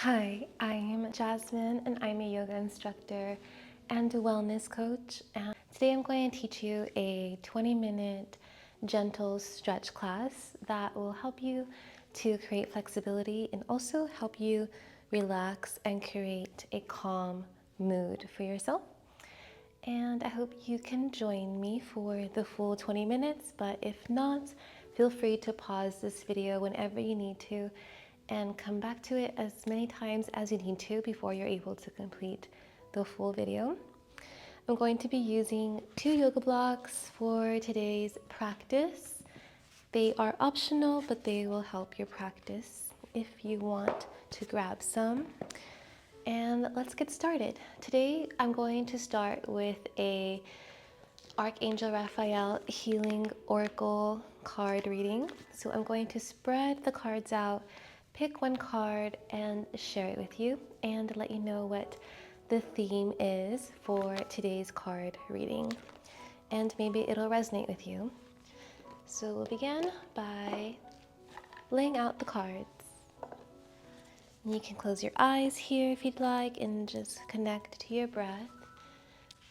Hi, I'm Jasmine and I'm a yoga instructor and a wellness coach. And today I'm going to teach you a 20-minute gentle stretch class that will help you to create flexibility and also help you relax and create a calm mood for yourself. And I hope you can join me for the full 20 minutes, but if not, feel free to pause this video whenever you need to and come back to it as many times as you need to before you're able to complete the full video. I'm going to be using 2 yoga blocks for today's practice. They are optional, but they will help your practice if you want to grab some. And let's get started. Today I'm going to start with a Archangel Raphael Healing Oracle card reading. So I'm going to spread the cards out, pick one card and share it with you and let you know what the theme is for today's card reading. And maybe it'll resonate with you. So we'll begin by laying out the cards. You can close your eyes here if you'd like and just connect to your breath.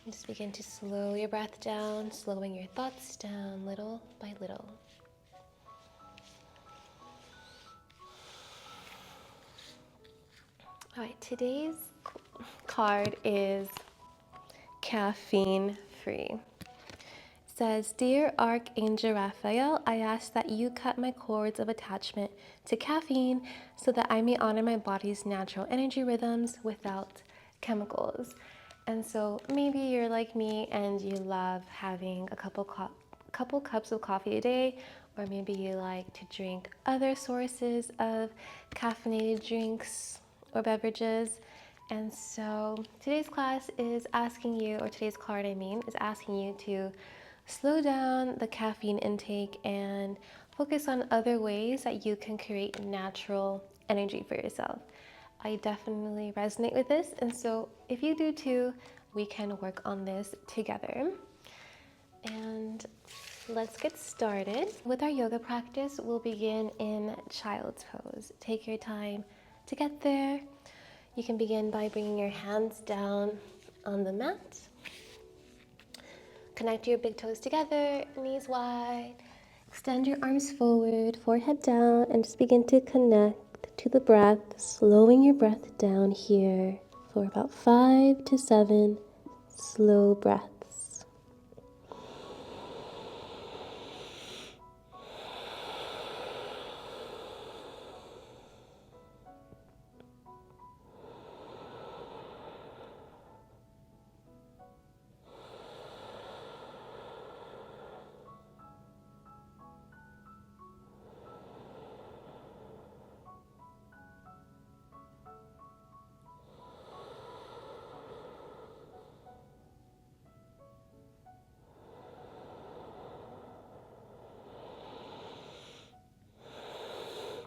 And just begin to slow your breath down, slowing your thoughts down little by little. All right, today's card is caffeine free. It says, Dear Archangel Raphael, I ask that you cut my cords of attachment to caffeine so that I may honor my body's natural energy rhythms without chemicals. And so maybe you're like me and you love having a couple cups of coffee a day, or maybe you like to drink other sources of caffeinated drinks or beverages. And so today's class is asking you, or today's card I mean, is asking you to slow down the caffeine intake and focus on other ways that you can create natural energy for yourself. I definitely resonate with this, and so if you do too, we can work on this together. And let's get started. With our yoga practice, we'll begin in child's pose. Take your time to get there. You can begin by bringing your hands down on the mat. Connect your big toes together, knees wide. Extend your arms forward, forehead down, and just begin to connect to the breath, slowing your breath down here for about 5 to 7 slow breaths.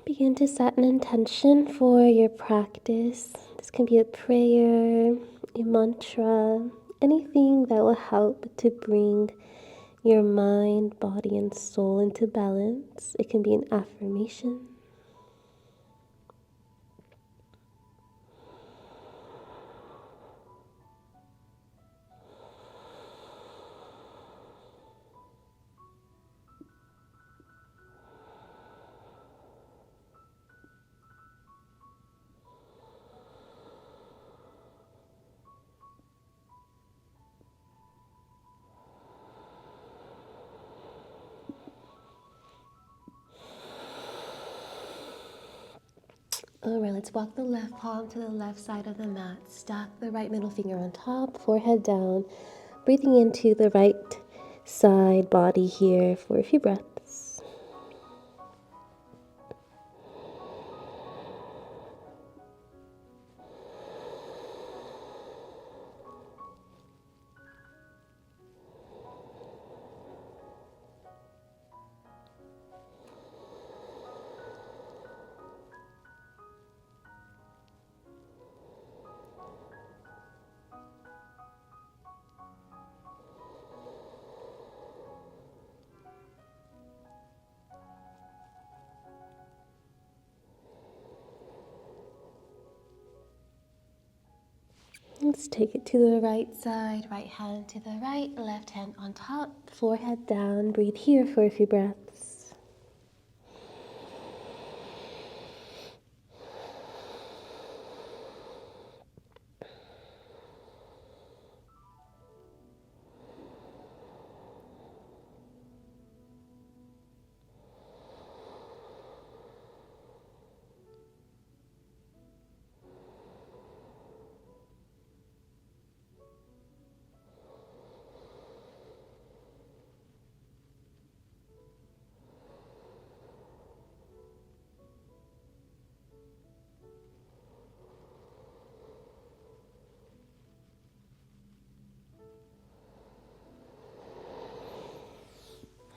Begin to set an intention for your practice. This can be a prayer, a mantra, anything that will help to bring your mind, body, and soul into balance. It can be an affirmation. All right, let's walk the left palm to the left side of the mat. Stack the right middle finger on top, forehead down. Breathing into the right side body here for a few breaths. hands, take it to the right side, right hand to the right, left hand on top, forehead down. Breathe here for a few breaths.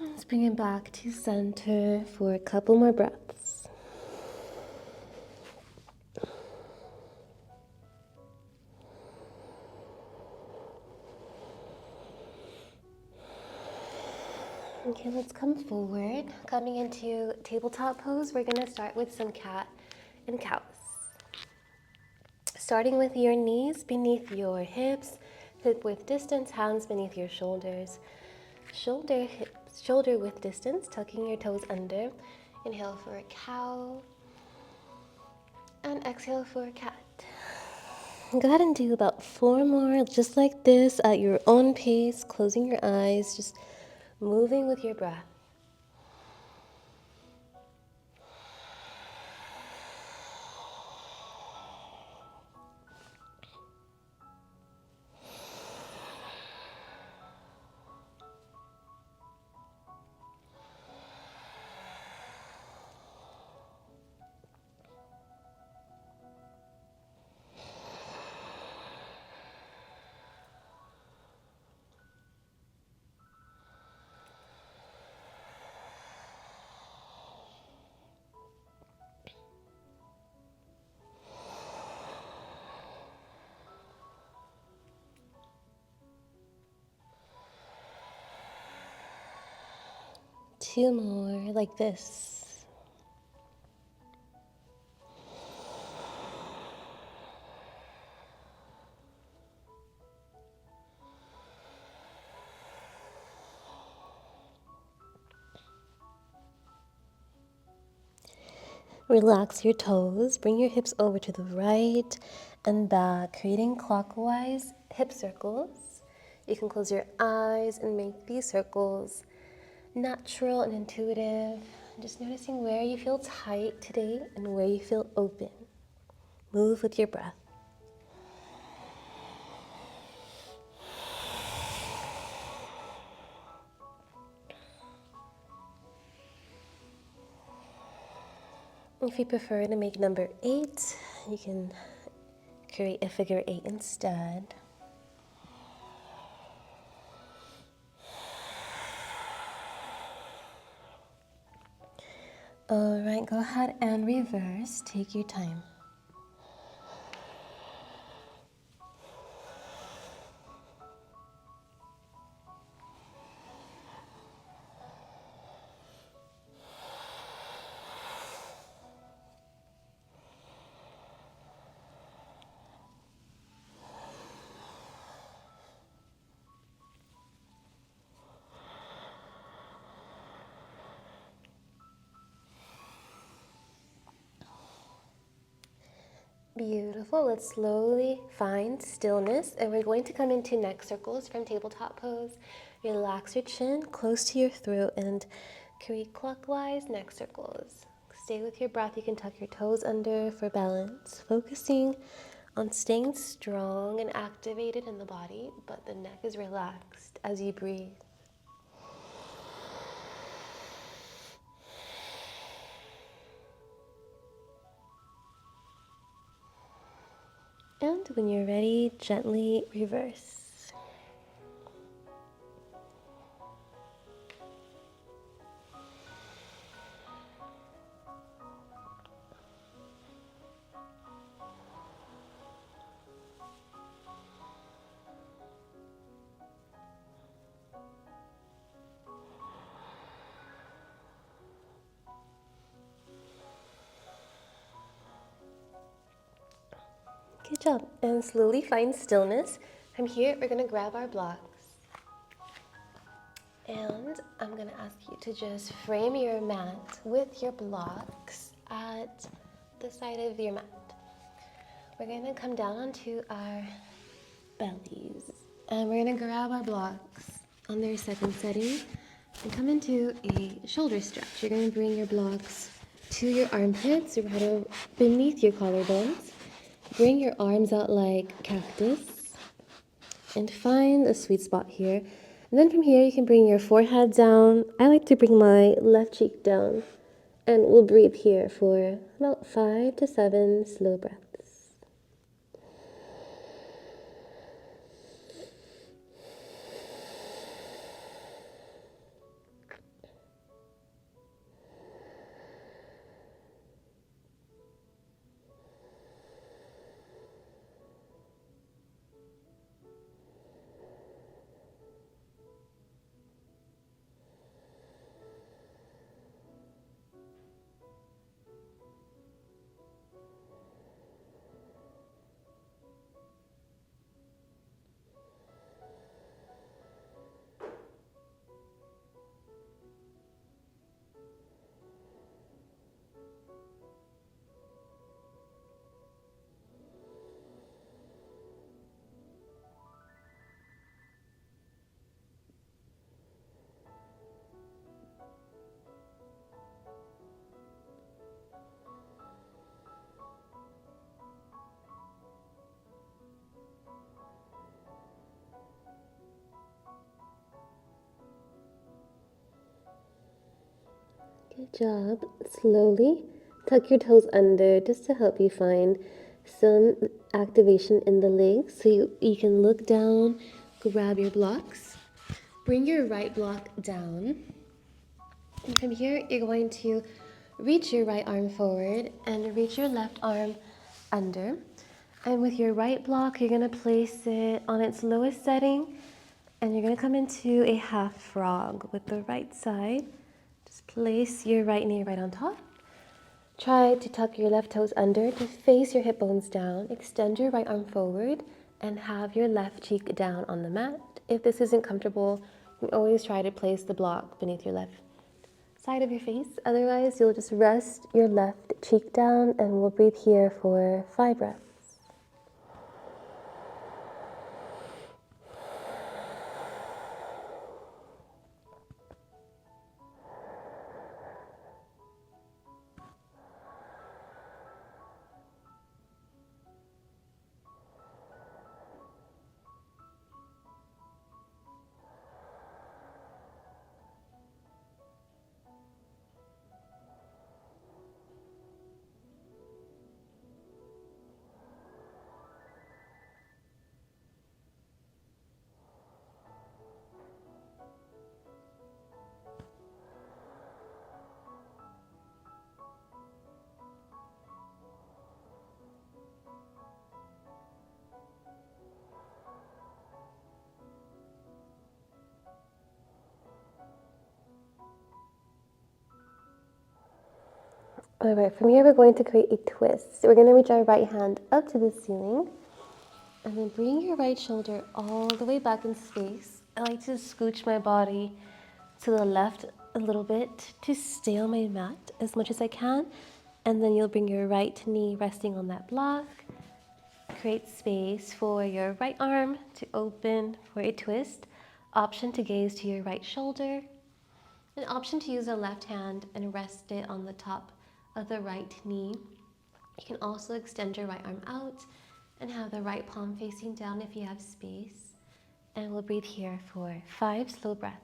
Let's bring it back to center for a couple more breaths. Okay, let's come forward. Coming into tabletop pose, we're gonna start with some cat and cows. Starting with your knees beneath your hips, hip width distance, hands beneath your shoulders. Shoulder width distance, tucking your toes under. Inhale for a cow, and exhale for a cat. Go ahead and do about 4 more, just like this, at your own pace, closing your eyes, just moving with your breath. Two more, like this. Relax your toes, bring your hips over to the right and back, creating clockwise hip circles. You can close your eyes and make these circles natural and intuitive. Just noticing where you feel tight today and where you feel open. Move with your breath. If you prefer to make number 8, you can create a figure 8 instead. All right, go ahead and reverse. Take your time. Beautiful. Let's slowly find stillness, and we're going to come into neck circles from tabletop pose. Relax your chin close to your throat and create clockwise neck circles. Stay with your breath. You can tuck your toes under for balance, focusing on staying strong and activated in the body, but the neck is relaxed as you breathe. And when you're ready, gently reverse. Good job. And slowly find stillness. From here, we're gonna grab our blocks. And I'm gonna ask you to just frame your mat with your blocks at the side of your mat. We're gonna come down onto our bellies. And we're gonna grab our blocks on their second setting and come into a shoulder stretch. You're gonna bring your blocks to your armpits, right beneath your collarbones. Bring your arms out like cactus and find a sweet spot here. And then from here, you can bring your forehead down. I like to bring my left cheek down. And we'll breathe here for about 5 to 7 slow breaths. Good job. Slowly tuck your toes under just to help you find some activation in the legs. So you can look down, grab your blocks, bring your right block down. And from here, you're going to reach your right arm forward and reach your left arm under. And with your right block, you're going to place it on its lowest setting. And you're going to come into a half frog with the right side. Just place your right knee right on top. Try to tuck your left toes under to face your hip bones down. Extend your right arm forward and have your left cheek down on the mat. If this isn't comfortable, you can always try to place the block beneath your left side of your face. Otherwise, you'll just rest your left cheek down and we'll breathe here for 5 breaths. All right, from here we're going to create a twist. So we're going to reach our right hand up to the ceiling and then bring your right shoulder all the way back in space. I like to scooch my body to the left a little bit to stay on my mat as much as I can. And then you'll bring your right knee resting on that block. Create space for your right arm to open for a twist. Option to gaze to your right shoulder. An option to use the left hand and rest it on the top of the right knee. You can also extend your right arm out and have the right palm facing down if you have space. And we'll breathe here for 5 slow breaths.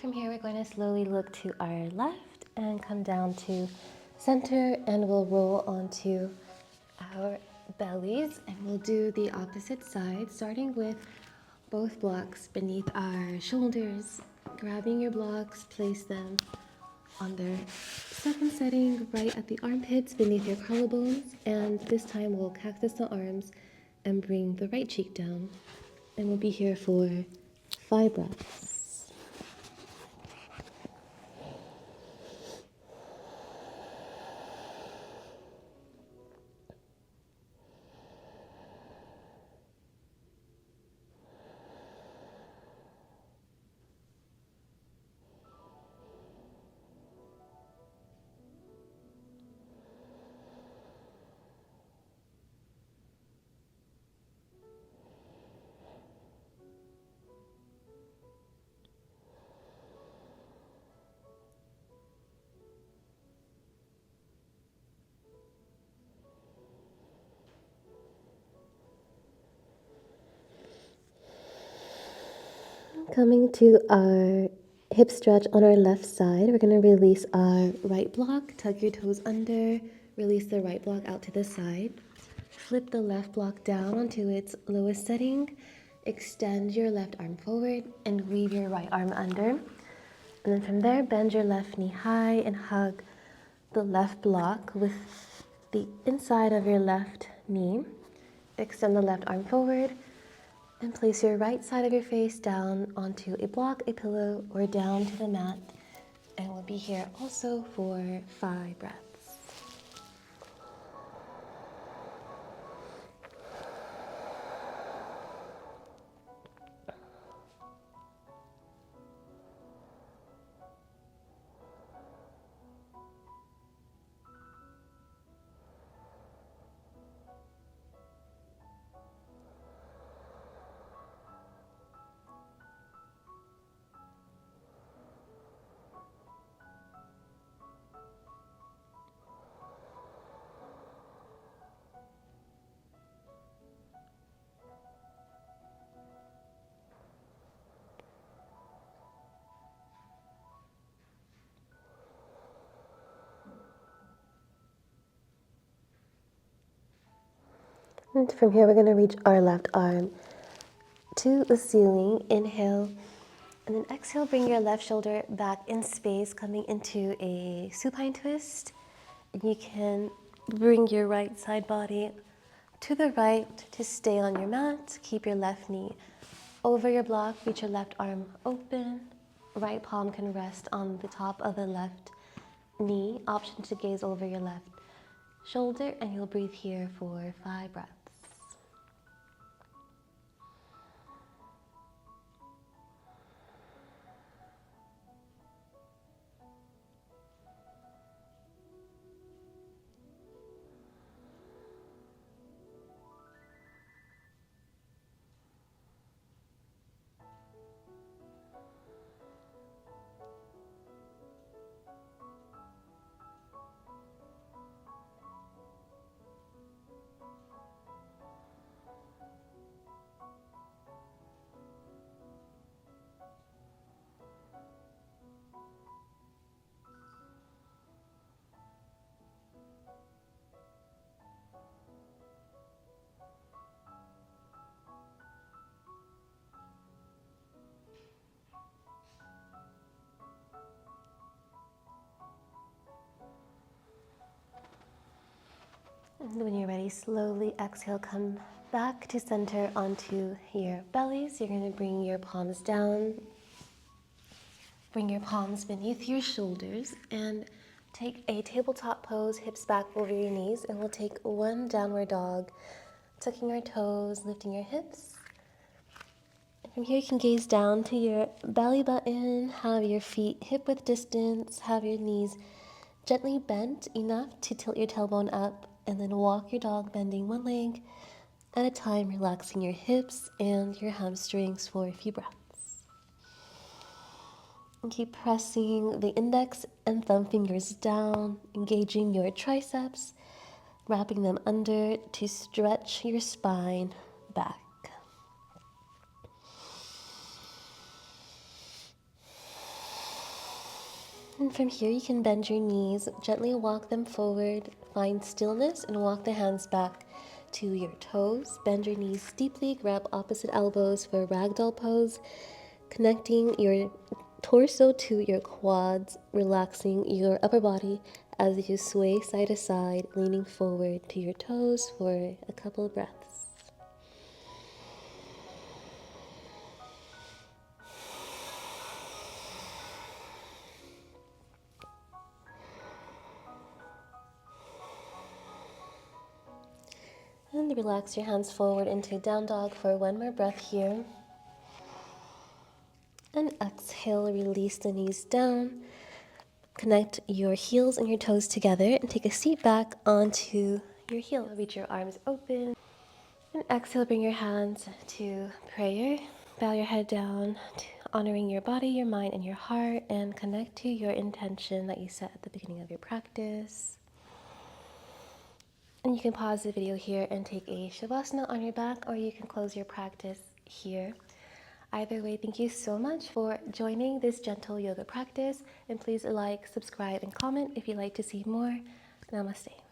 From here, we're going to slowly look to our left and come down to center, and we'll roll onto our bellies, and we'll do the opposite side, starting with both blocks beneath our shoulders. Grabbing your blocks, place them on their second setting right at the armpits beneath your collarbones, and this time we'll cactus the arms and bring the right cheek down, and we'll be here for 5 breaths. Coming to our hip stretch on our left side, we're going to release our right block, tuck your toes under, release the right block out to the side. Flip the left block down onto its lowest setting, extend your left arm forward, and weave your right arm under. And then from there, bend your left knee high and hug the left block with the inside of your left knee. Extend the left arm forward, and place your right side of your face down onto a block, a pillow, or down to the mat. And we'll be here also for 5 breaths. And from here, we're going to reach our left arm to the ceiling. Inhale, and then exhale, bring your left shoulder back in space, coming into a supine twist. And you can bring your right side body to the right to stay on your mat. Keep your left knee over your block, reach your left arm open. Right palm can rest on the top of the left knee. Option to gaze over your left shoulder, and you'll breathe here for 5 breaths. And when you're ready, slowly exhale, come back to center onto your bellies. You're going to bring your palms down, bring your palms beneath your shoulders, and take a tabletop pose, hips back over your knees, and we'll take 1 downward dog, tucking our toes, lifting your hips. And from here, you can gaze down to your belly button, have your feet hip-width distance, have your knees gently bent enough to tilt your tailbone up, and then walk your dog, bending 1 leg at a time, relaxing your hips and your hamstrings for a few breaths. And keep pressing the index and thumb fingers down, engaging your triceps, wrapping them under to stretch your spine back. And from here, you can bend your knees, gently walk them forward, find stillness, and walk the hands back to your toes. Bend your knees deeply, grab opposite elbows for a ragdoll pose, connecting your torso to your quads, relaxing your upper body as you sway side to side, leaning forward to your toes for a couple of breaths. And relax your hands forward into down dog for one more breath here. And exhale, release the knees down. Connect your heels and your toes together and take a seat back onto your heels. Reach your arms open. And exhale, bring your hands to prayer. Bow your head down, honoring your body, your mind, and your heart, and connect to your intention that you set at the beginning of your practice. And you can pause the video here and take a Shavasana on your back, or you can close your practice here. Either way, thank you so much for joining this gentle yoga practice, and please like, subscribe, and comment if you'd like to see more. Namaste.